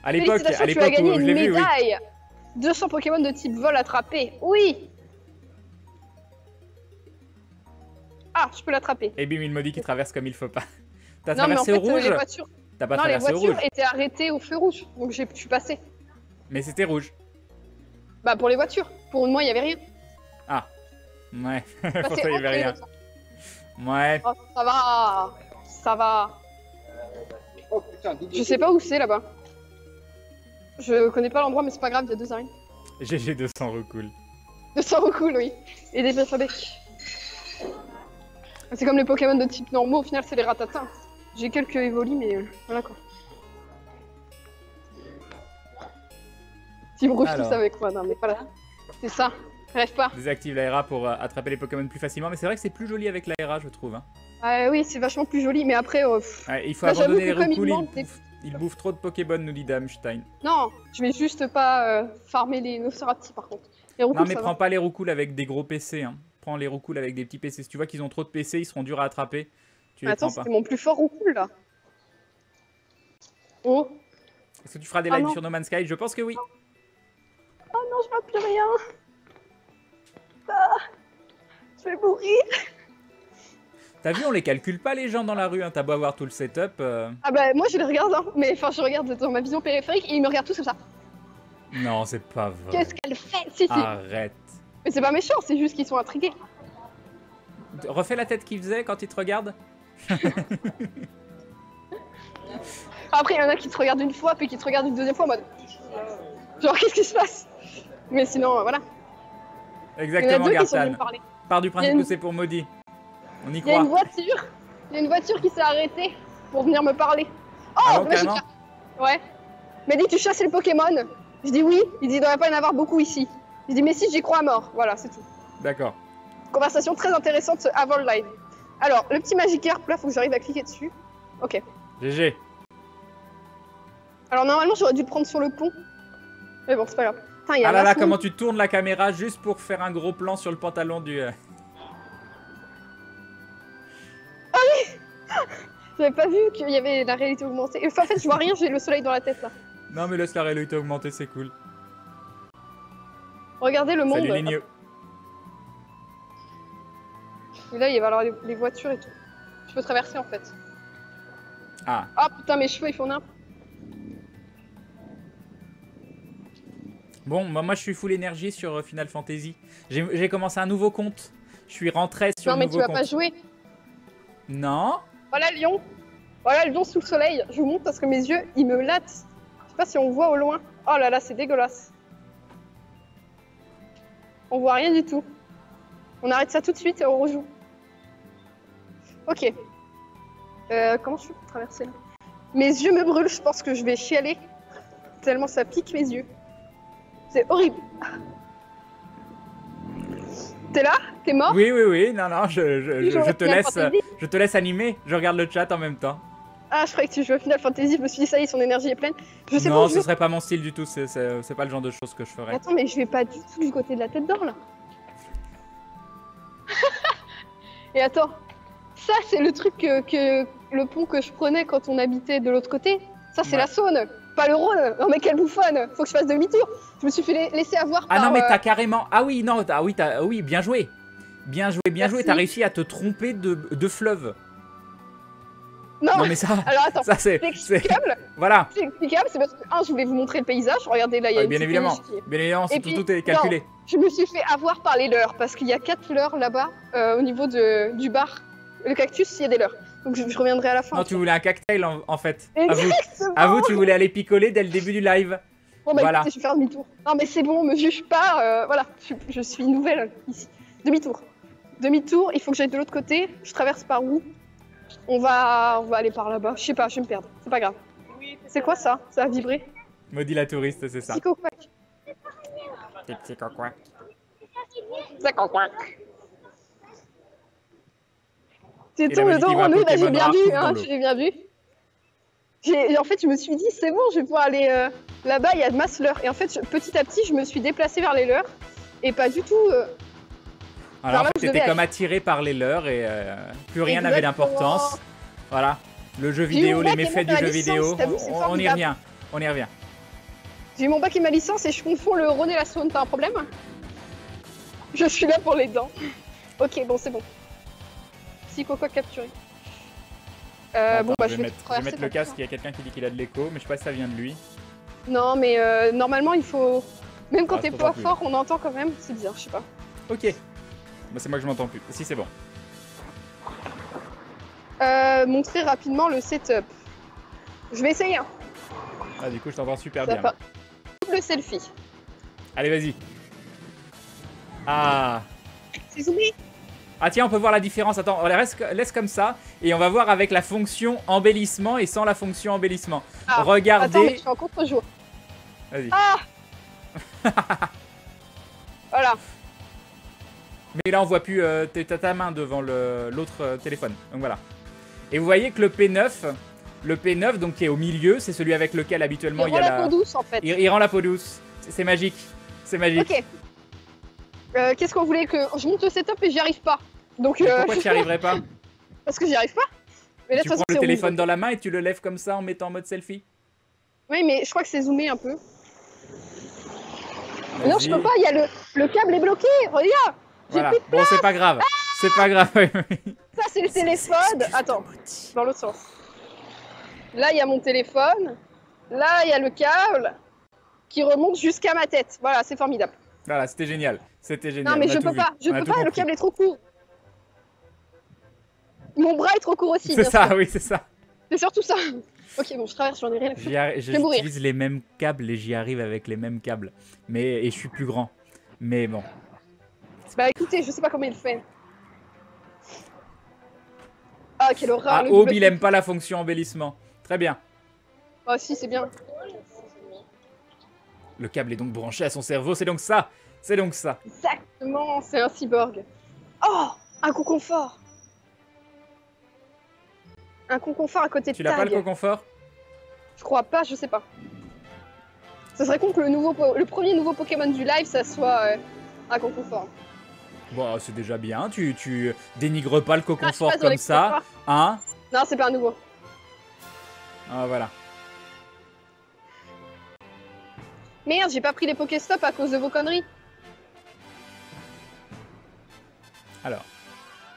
À l'époque où je l'ai vu, oui. 200 Pokémon de type vol attrapés, oui. Ah, je peux l'attraper. Et bim, il me dit qu'il traverse comme il faut pas. T'as traversé au rouge? T'as pas traversé au rouge? Les voitures étaient arrêtées au feu rouge, donc je suis passé. Mais c'était rouge. Bah pour les voitures, pour moi il y avait rien. Ah, ouais, pour ça il y avait rien. Ouais. Oh, ça va. Oh, putain, je sais pas où c'est là-bas. Je connais pas l'endroit, mais c'est pas grave, il y a 2 araignées. GG 200 recool. 200 recool, oui. Et des alphabets. C'est comme les Pokémon de type normaux, au final c'est les ratatins. J'ai quelques évolis, mais voilà quoi. Team rouge tous avec moi, non mais voilà. C'est ça, rêve pas. Désactive l'AERA pour attraper les Pokémon plus facilement, mais c'est vrai que c'est plus joli avec l'AERA, je trouve. Oui, c'est vachement plus joli, mais après... il faut abandonner les recouls, il bouffe trop de Pokémon, nous dit Damstein. Non, je vais juste pas farmer les Nosferatu par contre. Non mais prends pas les roucouls avec des gros PC, hein. Prends les roucouls avec des petits PC. Si tu vois qu'ils ont trop de PC, ils seront durs à attraper. Tu les prends pas. C'était mon plus fort roucoul là. Oh. Est-ce que tu feras des lives sur No Man's Sky? Je pense que oui. Oh non, je vois plus rien. Ah. Je vais mourir. T'as vu, on les calcule pas les gens dans la rue, hein. T'as beau avoir tout le setup. Ah bah moi je les regarde, hein. Mais enfin je regarde dans ma vision périphérique et ils me regardent tous comme ça. Non, c'est pas vrai. Qu'est-ce qu'elle fait? Si. Arrête. Mais c'est pas méchant, c'est juste qu'ils sont intrigués. Refais la tête qu'ils faisaient quand ils te regardent. Après il y en a qui te regardent une fois puis qui te regardent une deuxième fois en mode... Genre qu'est-ce qui se passe? Mais sinon voilà. Exactement, Gartan. Parler. Pars du principe que c'est pour Maudit. On y Il y a croit. une voiture qui s'est arrêtée pour venir me parler. Oh, Ah bon, mais carrément. ouais. Il m'a dit tu chasses les Pokémon. Je dis oui. Il dit il devrait pas y en avoir beaucoup ici. Je dis mais si, j'y crois à mort. Voilà, c'est tout. D'accord. Conversation très intéressante avant le live. Alors, le petit Magikarp là, faut que j'arrive à cliquer dessus. Ok. GG. Alors normalement j'aurais dû le prendre sur le pont. Mais bon, c'est pas grave. Putain, il y a Ah là là, vachement- comment tu tournes la caméra juste pour faire un gros plan sur le pantalon du... J'avais pas vu qu'il y avait la réalité augmentée. Enfin, en fait, je vois rien, j'ai le soleil dans la tête là. Non mais laisse la réalité augmenter, c'est cool. Regardez le monde. Salut les gneux. Et là, il va y avoir les voitures et tout. Je peux traverser en fait. Ah. Ah putain, mes cheveux ils font n'importe. Bon, moi je suis full énergie sur Final Fantasy. J'ai commencé un nouveau compte. Je suis rentré sur Non, le mais nouveau tu vas compte. pas jouer. Non. Voilà le lion. Voilà le lion sous le soleil. Je vous montre parce que mes yeux ils me lattent. Je sais pas si on voit au loin. Oh là là, c'est dégueulasse. On voit rien du tout. On arrête ça tout de suite et on rejoue. Ok. Comment je fais pour traverser là? Mes yeux me brûlent, je pense que je vais chialer. Tellement ça pique mes yeux. C'est horrible. T'es là? T'es mort? Oui, oui, oui. Non, non, J'aurais je te laisse animer. Je regarde le chat en même temps. Ah, je croyais que tu jouais à Final Fantasy, je me suis dit ça y est, son énergie est pleine. Je sais Non, pas ce serait pas mon style du tout. C'est pas le genre de choses que je ferais. Attends, mais je vais pas du tout du côté de la tête d'or là. Et attends, ça c'est le truc que le pont que je prenais quand on habitait de l'autre côté. Ça c'est Ouais. la Saône, pas le Rhône. Non mais quelle bouffonne, faut que je fasse demi-tour. Je me suis fait laisser avoir Ah par... non, mais t'as carrément... Ah oui, non, oui, bien joué. Bien joué, bien joué. Merci. T'as réussi à te tromper de fleuve. Non, Non, mais ça... alors attends, Ça, c'est... c'est explicable. Voilà. C'est explicable, c'est parce que, je voulais vous montrer le paysage. Regardez là, il y a Ouais, une bien petite évidemment. péniche qui- Bien évidemment, Et tout, puis, tout est calculé. Je me suis fait avoir par les leurres parce qu'il y a 4 leurres là-bas au niveau du bar. Le cactus, il y a des leurres. Donc je reviendrai à la fin. Non, tu voulais un cocktail en fait. Exactement. Avoue, tu voulais aller picoler dès le début du live. Bon bah Voilà. écoutez, je vais faire demi-tour. Non mais c'est bon, me juge pas. Voilà, je suis nouvelle ici. Demi-tour. Demi-tour, il faut que j'aille de l'autre côté. Je traverse par où? On va aller par là-bas. Je sais pas, je vais me perdre. C'est pas grave. C'est quoi ça? Ça a vibré. Maudit la touriste, c'est ça. Psychoquack. Petit coquin. Psychoquack. Et C'est la tout le musique qui dos va en nous, là j'ai Pokémon bien Rare vu, tout dans hein, l'eau. j'ai bien vu. En fait, je me suis dit, c'est bon, je vais pouvoir aller là-bas, il y a de masse leurres. Et en fait, petit à petit, je me suis déplacée vers les leurres. Et pas du tout. Alors en là fait, où je t'étais devais comme attiré par les leurs et plus rien n'avait Exactement. d'importance. Voilà. Le jeu J'ai eu vidéo, mon les bac et méfaits mon du jeu licence, vidéo, t'as vu, c'est on y formidable. revient. On y revient. J'ai eu mon bac et ma licence et je confonds le Rhône et la Saône, t'as un problème? Je suis là pour les dents. Ok, bon, c'est bon. Psychoquack capturé. Attends, Bon, bah je vais mettre traverser le comme casque, ça. il y a quelqu'un qui dit qu'il a de l'écho, mais je sais pas si ça vient de lui. Non, mais normalement, il faut. Même quand Ah, t'es ça pas t'entend plus. fort, on entend quand même. C'est bizarre, je sais pas. Ok. Bah, c'est moi que je m'entends plus. Si, c'est bon. Montrer rapidement le setup. Je vais essayer. Hein. Ah, du coup, je t'entends super Ça bien. va pas. Double selfie. Allez, vas-y. Ah. C'est zoomé. Ah tiens, on peut voir la différence. Attends, on laisse comme ça. Et on va voir avec la fonction embellissement et sans la fonction embellissement. Ah, Attends, mais Regardez. je suis en contre-jour. Vas-y. Ah Voilà. Mais là, on voit plus t'as ta main devant l'autre téléphone. Donc voilà. Et vous voyez que le P9, donc qui est au milieu, c'est celui avec lequel habituellement Il il y rend a la la... peau douce en fait. Il rend la peau douce. C'est magique. C'est magique. Ok. Qu'est-ce qu'on voulait que je monte le setup et j'y arrive pas. Donc Mais pourquoi tu n'y arriverais pas? parce que j'y arrive pas. Mais là, de Tu toute prends façon, le c'est téléphone rouge. dans la main et tu le lèves comme ça en mettant en mode selfie. Oui, mais je crois que c'est zoomé un peu. Non, je Vas-y. peux pas. Il y a le câble est bloqué. Regarde. Voilà. Bon, c'est pas grave. C'est pas grave. Ça, c'est le téléphone. Attends, dans l'autre sens. Là, il y a mon téléphone. Là, il y a le câble qui remonte jusqu'à ma tête. Voilà, c'est formidable. Voilà, c'était génial. C'était génial. Non, mais je peux pas. Je peux pas, le câble est trop court. Mon bras est trop court aussi. C'est ça, oui, c'est ça. C'est surtout ça. Ok, bon, je traverse, j'en ai rien à foutre. J'utilise les mêmes câbles et j'y arrive avec les mêmes câbles. Et je suis plus grand. Mais bon. Bah écoutez, je sais pas comment il fait. Ah, quelle horreur. Ah, Aube, il aime pas la fonction embellissement. Très bien. Ah si, c'est bien. Le câble est donc branché à son cerveau, c'est donc ça. C'est donc ça. Exactement, c'est un cyborg. Oh, un conconfort. Un conconfort à côté de Tu l'as pas le conconfort? Je crois pas, je sais pas. Ça serait con que le premier nouveau Pokémon du live, ça soit un conconfort. Bon, c'est déjà bien. Tu dénigres pas le conconfort comme ça. Hein? Non, c'est pas un nouveau. Ah, voilà. Merde, j'ai pas pris les Pokéstop à cause de vos conneries. Alors.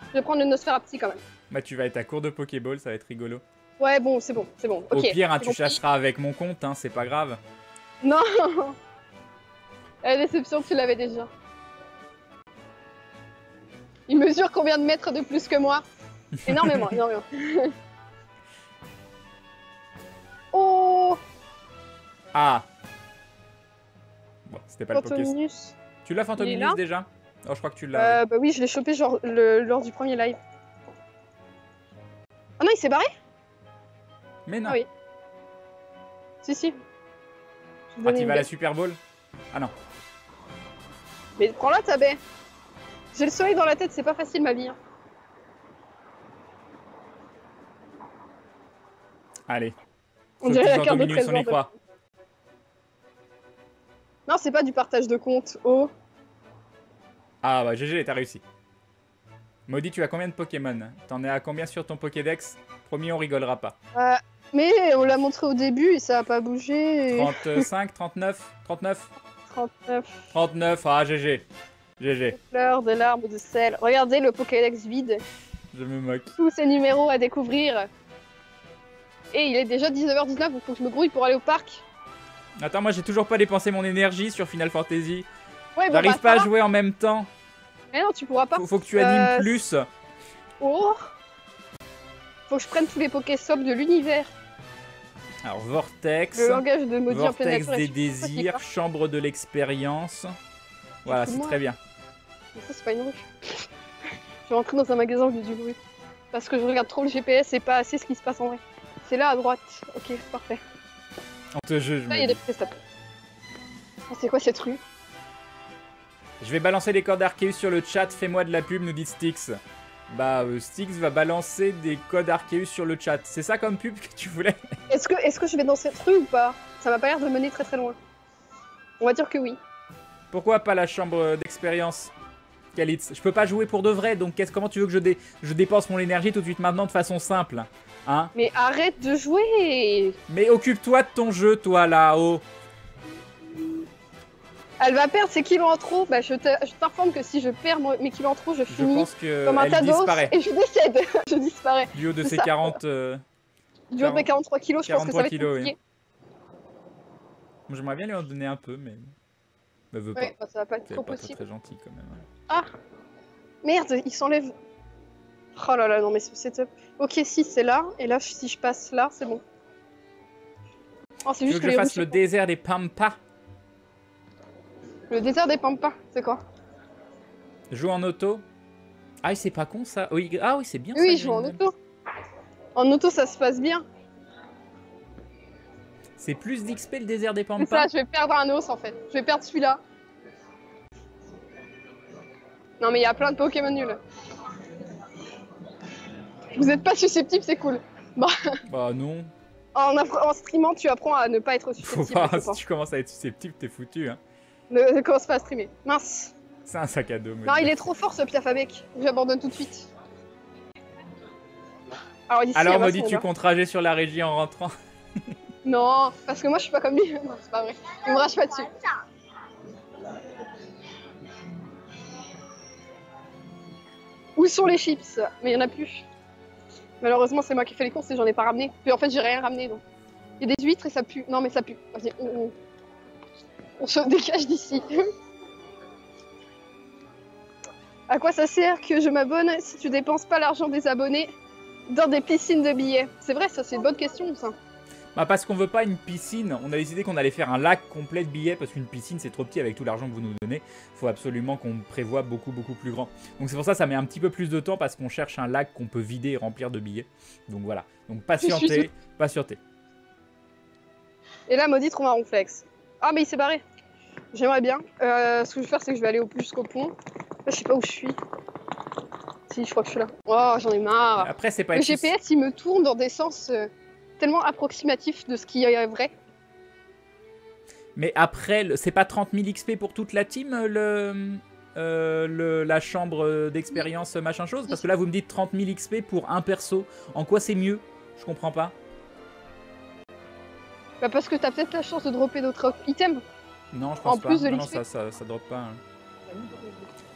Je vais prendre le Nosferapti quand même. Bah, tu vas être à court de Pokéball, ça va être rigolo. Ouais, bon, c'est bon, c'est bon. Au Okay, pire, hein, tu chasseras avec mon compte, hein, c'est pas grave. Non. La déception, tu l'avais déjà. Il mesure combien de mètres de plus que moi? Énormément, énormément. Oh. Ah. Bon, c'était pas Fantominus. le Poké. Tu l'as Fantominus déjà? Oh, je crois que tu l'as. Bah oui, je l'ai chopé genre lors du premier live. Ah non, il s'est barré? Mais non. Ah oui. Si. Ah, tu vas à la Super Bowl? Ah non. Mais prends-la ta baie. J'ai le soleil dans la tête, c'est pas facile ma vie. Hein. Allez. On dirait la carte de Fantominus, on y croit. Non, c'est pas du partage de compte. Oh. Ah bah GG, t'as réussi. Maudit, tu as combien de Pokémon? T'en es à combien sur ton Pokédex? Promis, on rigolera pas. Mais on l'a montré au début et ça a pas bougé. 35, 39, 39 39. 39, ah GG. GG. Des fleurs, de l'arbre, de sel. Regardez le Pokédex vide. Je me moque. Tous ces numéros à découvrir. Et il est déjà 19h19, donc faut que je me grouille pour aller au parc. Attends, moi j'ai toujours pas dépensé mon énergie sur Final Fantasy. Ouais, bon, j'arrive pas à jouer en même temps. Mais non, tu pourras pas. Faut que tu animes plus. Oh. Faut que je prenne tous les Pokéstops de l'univers. Alors, Vortex. Le langage de maudit en pleine Vortex nature. des désirs, chambre de l'expérience. Voilà, c'est très bien. Mais ça, c'est pas une rue. Je vais rentrer dans un magasin où il y a du bruit. Parce que je regarde trop le GPS et pas assez ce qui se passe en vrai. C'est là à droite. Ok, parfait. On te juge. Là, il y a des Pokéstops. Oh, c'est quoi cette rue? Je vais balancer les codes Arceus sur le chat. Fais-moi de la pub, nous dit Styx. Bah, Styx va balancer des codes Arceus sur le chat. C'est ça comme pub que tu voulais? Est-ce que je vais dans cette rue ou pas? Ça m'a pas l'air de mener très très loin. On va dire que oui. Pourquoi pas la chambre d'expérience, Kalitz? Je peux pas jouer pour de vrai, donc comment tu veux que je dépense mon énergie tout de suite maintenant de façon simple? Hein? Mais arrête de jouer! Mais occupe-toi de ton jeu, toi, là-haut. Elle va perdre ses kilos en trop. Bah, je t'informe que si je perds mes kilos en trop, je finis comme un tas d'os et je décède. Je disparais. Du haut de ces 40... Du haut de mes 43 kilos, je pense que ça va être compliqué. Oui. J'aimerais bien lui en donner un peu, mais... Elle veut ouais, pas. Bah, ça va pas être trop pas possible. très gentil, quand même. Ah! Merde, il s'enlève. Oh là là, non mais ce setup. Ok, si, c'est là. Et là, si je passe là, c'est bon. Oh, c'est Tu juste veux que je fasse le désert des Pampas? Le désert des Pampas, c'est quoi? Joue en auto. Ah, c'est pas con ça. Oui, ah oui, c'est bien ça. Oui, joue en auto. En auto, ça se passe bien. C'est plus d'XP le désert des Pampas. C'est ça, je vais perdre un os en fait. Je vais perdre celui-là. Non, mais il y a plein de Pokémon nuls. Vous êtes pas susceptible, c'est cool. Bah non. En streamant, tu apprends à ne pas être susceptible. Faut pas, si tu commences à être susceptible, t'es foutu. Hein. Ne commence pas à streamer. Mince. C'est un sac à dos. Non, il est trop fort ce Piafabec. J'abandonne tout de suite. Alors, Maudit, tu comptes rager sur la régie en rentrant? Non, parce que moi je suis pas comme lui. Non, c'est pas vrai. Il me rage pas dessus. Où sont les chips? Mais il n'y en a plus. Malheureusement, c'est moi qui ai fait les courses et j'en ai pas ramené. Puis en fait, j'ai rien ramené donc. Il y a des huîtres et ça pue. Non, mais ça pue. Vas-y, on se dégage d'ici. À quoi ça sert que je m'abonne si tu dépenses pas l'argent des abonnés dans des piscines de billets? C'est vrai, ça, c'est une bonne question, ça. Bah parce qu'on veut pas une piscine, on a décidé qu'on allait faire un lac complet de billets parce qu'une piscine c'est trop petit avec tout l'argent que vous nous donnez. Faut absolument qu'on prévoie beaucoup plus grand. Donc c'est pour ça que ça met un petit peu plus de temps parce qu'on cherche un lac qu'on peut vider et remplir de billets. Donc voilà, donc patientez, patientez. Et là, Maudit trouve un ronflex. Ah mais il s'est barré. J'aimerais bien. Ce que je vais faire, c'est que je vais aller jusqu'au pont. Là, je sais pas où je suis. Si, je crois que je suis là. Oh, j'en ai marre. Après, c'est pas le GPS, il me tourne dans des sens tellement approximatifs de ce qui est vrai. Mais après, c'est pas 30 000 XP pour toute la team, la chambre d'expérience machin chose? Parce que là, vous me dites 30 000 XP pour un perso. En quoi c'est mieux? Je comprends pas. Bah parce que t'as peut-être la chance de dropper d'autres items. Non, je pense pas. Plus de non, ça drop pas. Hein.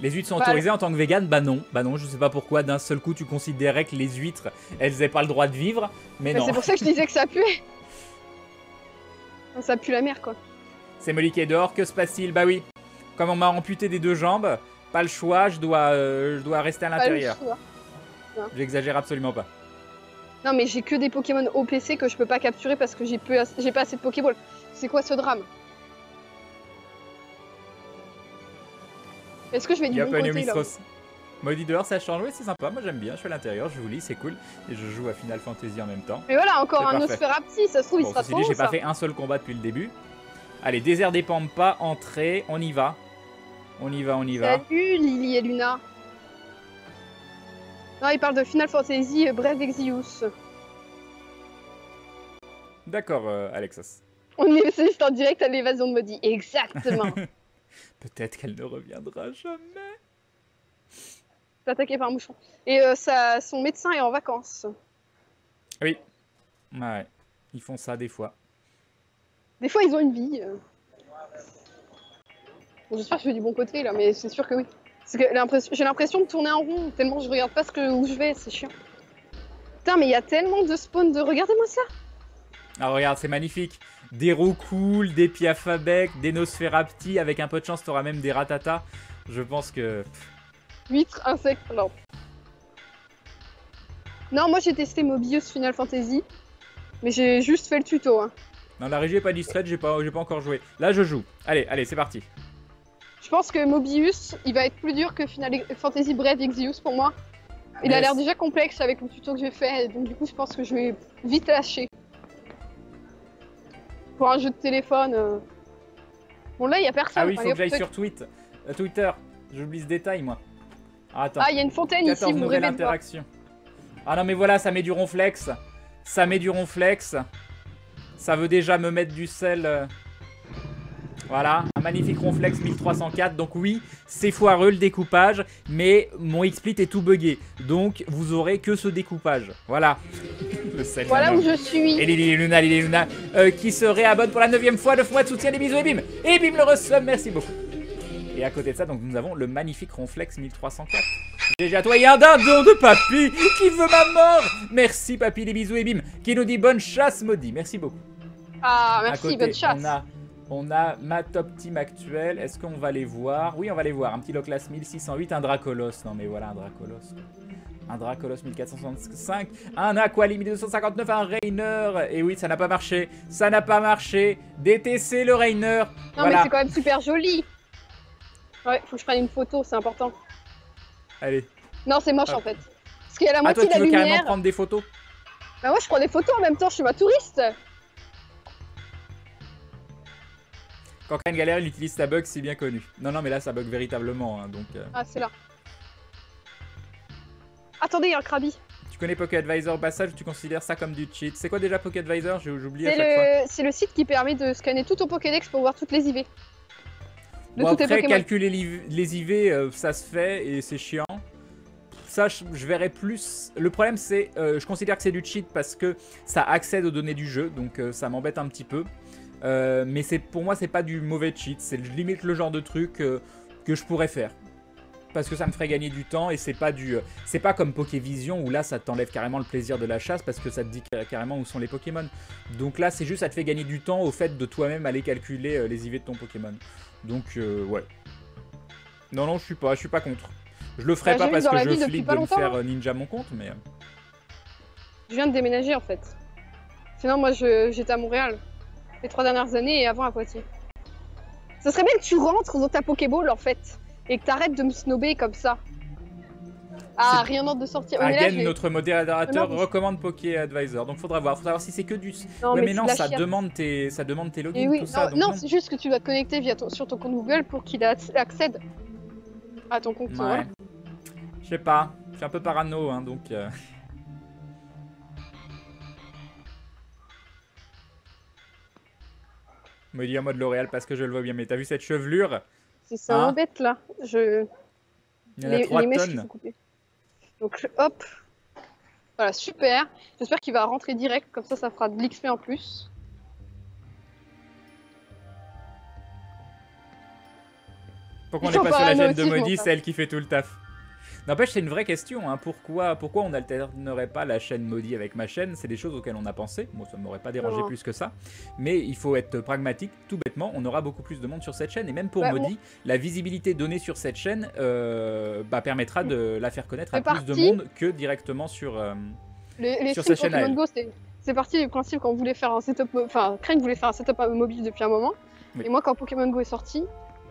Les huîtres sont autorisées en tant que vegan? Bah non, je sais pas pourquoi d'un seul coup tu considérais que les huîtres, elles aient pas le droit de vivre, mais non. C'est pour ça que je disais que ça puait. Ça pue la mer quoi. C'est Molly qui est dehors, que se passe-t-il? Bah oui, comme on m'a amputé des 2 jambes, pas le choix, je dois rester à l'intérieur. J'exagère absolument pas. Non mais j'ai que des Pokémon OPC que je peux pas capturer parce que j'ai pas assez de Pokéball. C'est quoi ce drame? Est-ce que je vais du bon côté là? Maudit dehors, ça change, oui c'est sympa, moi j'aime bien, je suis à l'intérieur, je vous lis, c'est cool. Et je joue à Final Fantasy en même temps. Mais voilà, encore un Nosferapti, ça se trouve il sera trop haut, j'ai pas fait un seul combat depuis le début. Allez, désert des Pampas, entrée, on y va. On y va. Salut Lily et Luna. Non, il parle de Final Fantasy Bref Exvius. D'accord, Alexas. On est juste en direct à l'évasion de Maudit, exactement. Peut-être qu'elle ne reviendra jamais. Attaqué par un mouchon. Et son médecin est en vacances. Oui. Ouais. Ils font ça des fois. Des fois, ils ont une vie. Bon, j'espère que je vais du bon côté là, mais c'est sûr que oui. J'ai l'impression de tourner en rond, tellement je regarde pas où je vais, c'est chiant. Putain, mais il y a tellement de spawns de... Regardez-moi ça. Ah regarde, c'est magnifique. Des Roucoule, des Piafabec, des Nosferapti. Avec un peu de chance, t'auras même des Ratata. Je pense que... Huîtres, insectes, non. Non, moi j'ai testé Mobius Final Fantasy. Mais j'ai juste fait le tuto. Hein. Non, la régie est pas distraite, j'ai pas encore joué. Là, je joue. Allez, c'est parti. Je pense que Mobius, il va être plus dur que Final Fantasy Bref Exvius pour moi. Il a l'air déjà complexe avec le tuto que j'ai fait. Donc du coup, je pense que je vais vite lâcher. Pour un jeu de téléphone. Bon là, il y a personne. Ah oui, il faut que j'aille sur Twitter. J'oublie ce détail, moi. Ah, attends. Ah, il y a une fontaine ici, vous rêvez de voir. Ah non, mais voilà, ça met du ronflex. Ça veut déjà me mettre du sel. Voilà, un magnifique ronflex 1304. Donc oui, c'est foireux le découpage, mais mon XSplit est tout buggé. Donc vous aurez que ce découpage. Voilà. Le sel. Voilà où je suis. Et Lily Luna, qui se réabonne pour la 9e fois. 9 mois de soutien, des bisous et bim. Et bim le ressomme, merci beaucoup. Et à côté de ça, donc nous avons le magnifique ronflex 1304. Déjà toi, il y a un dindon de papy qui veut ma mort. Merci papy, des bisous et bim. Qui nous dit bonne chasse maudit. Merci beaucoup. Ah, merci, bonne chasse. On a ma top team actuelle. Est-ce qu'on va les voir? Oui, on va les voir. Un petit Loclas 1608, un Dracolos. Non mais voilà, un Dracolos. Un Dracolos 1465, un Aquali 1259, un Rainer. Et oui, ça n'a pas marché. Ça n'a pas marché. DTC le Rainer. Non voilà. Mais c'est quand même super joli. Ouais, faut que je prenne une photo, c'est important. Allez. Non, c'est moche en fait. Parce qu'il y a la moitié de la lumière. Ah, toi, tu veux carrément prendre des photos? Bah ouais, je prends des photos en même temps, je suis ma touriste. Quand Karen galère, il utilise sa bug, c'est bien connu. Non, mais là, ça bug véritablement, hein, donc... Ah, c'est là. Attendez, il y a un Krabi. Tu connais Poké Advisor Passage ou tu considères ça comme du cheat? C'est quoi déjà Poké Advisor? J'ai oublié à chaque fois. C'est le site qui permet de scanner tout ton Pokédex pour voir toutes les IV. Bon, après, calculer les IV, ça se fait et c'est chiant. Ça, je verrais plus... Le problème, c'est... je considère que c'est du cheat parce que ça accède aux données du jeu, donc ça m'embête un petit peu. Mais pour moi, c'est pas du mauvais cheat. C'est limite le genre de truc que je pourrais faire. Parce que ça me ferait gagner du temps et c'est pas comme Pokévision où là ça t'enlève carrément le plaisir de la chasse parce que ça te dit carrément où sont les Pokémon. Donc là c'est juste ça te fait gagner du temps au fait de toi-même aller calculer les IV de ton Pokémon. Donc ouais. Non, je suis pas contre. Je le ferai pas parce que je flippe de me faire ninja mon compte, mais... Je viens de déménager en fait. Sinon moi j'étais à Montréal les 3 dernières années et avant à Poitiers. Ça serait bien que tu rentres dans ta Pokéball en fait. Et que t'arrêtes de me snober comme ça. Ah, rien d'autre de sortir. Again, notre modérateur recommande Poké Advisor. Donc faudra voir si c'est que du... Non, ouais, mais non, ça demande tes logins, oui, tout ça. Non, c'est juste que tu dois te connecter sur ton compte Google pour qu'il accède à ton compte. Ouais. Je sais pas, je suis un peu parano, hein, donc... Me dit en mode L'Oréal parce que je le vois bien, mais t'as vu cette chevelure? C'est ça m'embête là. Il y en a 3 tonnes. Donc hop. Voilà, super. J'espère qu'il va rentrer direct, comme ça fera de l'XP en plus. Faut qu'on est pas sur la chaîne de Maudit, c'est elle qui fait tout le taf. N'empêche, c'est une vraie question, hein. Pourquoi on n'alternerait pas la chaîne Maudit avec ma chaîne? C'est des choses auxquelles on a pensé. Moi, ça ne m'aurait pas dérangé plus que ça. Mais il faut être pragmatique, tout bêtement. On aura beaucoup plus de monde sur cette chaîne. Et même pour Maudit, la visibilité donnée sur cette chaîne permettra de la faire connaître à plus de monde que directement sur sa chaîne à elle. C'est parti du principe qu'on voulait faire un setup... Enfin, Crane voulait faire un setup mobile depuis un moment. Oui. Et moi, quand Pokémon Go est sorti,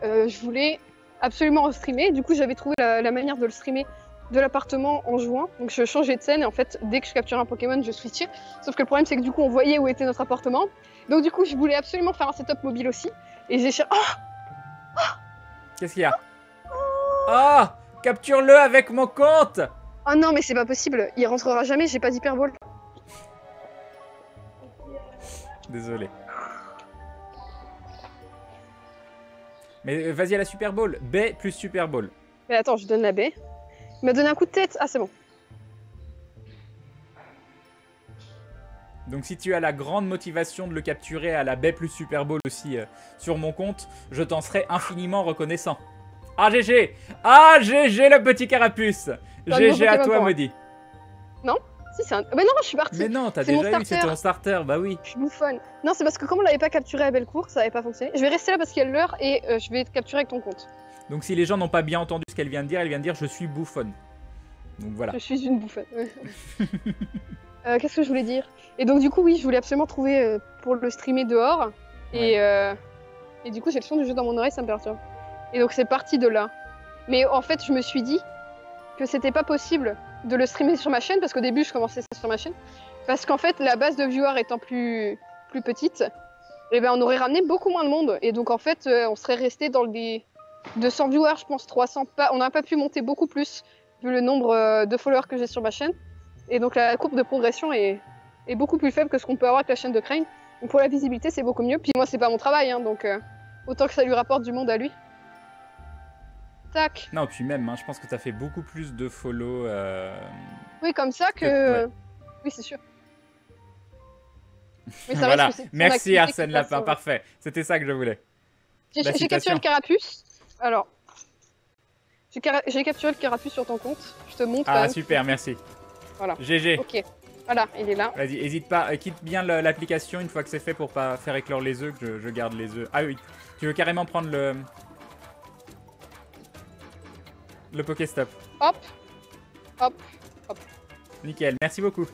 je voulais... absolument streamer. Du coup, j'avais trouvé la manière de le streamer de l'appartement en jouant. Donc, je changeais de scène et en fait, dès que je capturais un Pokémon, je switchais. Sauf que le problème, c'est que du coup, on voyait où était notre appartement. Donc, du coup, je voulais absolument faire un setup mobile aussi. Et j'ai cherché. Qu'est-ce qu'il y a? Ah, capture-le avec mon compte. Oh non, mais c'est pas possible. Il rentrera jamais. J'ai pas d'hyperball. Désolé. Mais vas-y à la Super Bowl. Baie plus Super Bowl. Mais attends, je donne la baie. Il m'a donné un coup de tête. Ah, c'est bon. Donc si tu as la grande motivation de le capturer à la baie plus Super Bowl aussi sur mon compte, je t'en serai infiniment reconnaissant. Ah GG! Ah GG le petit carapuce! GG à toi Maudit. Non? Si c'est un... Mais non, je suis partie. Mais non, t'as déjà eu, c'est ton starter, bah oui. Je suis bouffonne. Non, c'est parce que comme on l'avait pas capturé à Bellecour, ça avait pas fonctionné. Je vais rester là parce qu'il y a l'heure et je vais te capturer avec ton compte. Donc si les gens n'ont pas bien entendu ce qu'elle vient de dire, elle vient de dire je suis bouffonne. Donc voilà. Je suis une bouffonne. Qu'est-ce que je voulais dire? Et donc du coup, oui, je voulais absolument trouver pour le streamer dehors. Et du coup, j'ai le son du jeu dans mon oreille, ça me perturbe. Et donc c'est parti de là. Mais en fait, je me suis dit que c'était pas possible de le streamer sur ma chaîne, parce qu'au début je commençais ça sur ma chaîne, parce qu'en fait la base de viewers étant plus petite, et ben on aurait ramené beaucoup moins de monde, et donc en fait on serait resté dans les 200 viewers, je pense 300, on n'a pas pu monter beaucoup plus vu le nombre de followers que j'ai sur ma chaîne, et donc la courbe de progression est beaucoup plus faible que ce qu'on peut avoir avec la chaîne de Crane. Donc pour la visibilité c'est beaucoup mieux, puis moi c'est pas mon travail, hein, donc autant que ça lui rapporte du monde à lui. Tac. Non, puis même, hein, je pense que tu as fait beaucoup plus de follow. Oui, comme ça que... Ouais. Oui, c'est sûr. Mais ça voilà, merci Arsène Lapin, parfait. C'était ça que je voulais. J'ai capturé le carapuce. Alors, j'ai capturé le carapuce sur ton compte. Je te montre. Ah, super, merci. Voilà. GG. Ok, voilà, il est là. Vas-y, hésite pas, quitte bien l'application une fois que c'est fait pour pas faire éclore les œufs, que je garde les œufs. Ah oui, tu veux carrément prendre le Pokéstop. Hop, hop, hop. Nickel, merci beaucoup.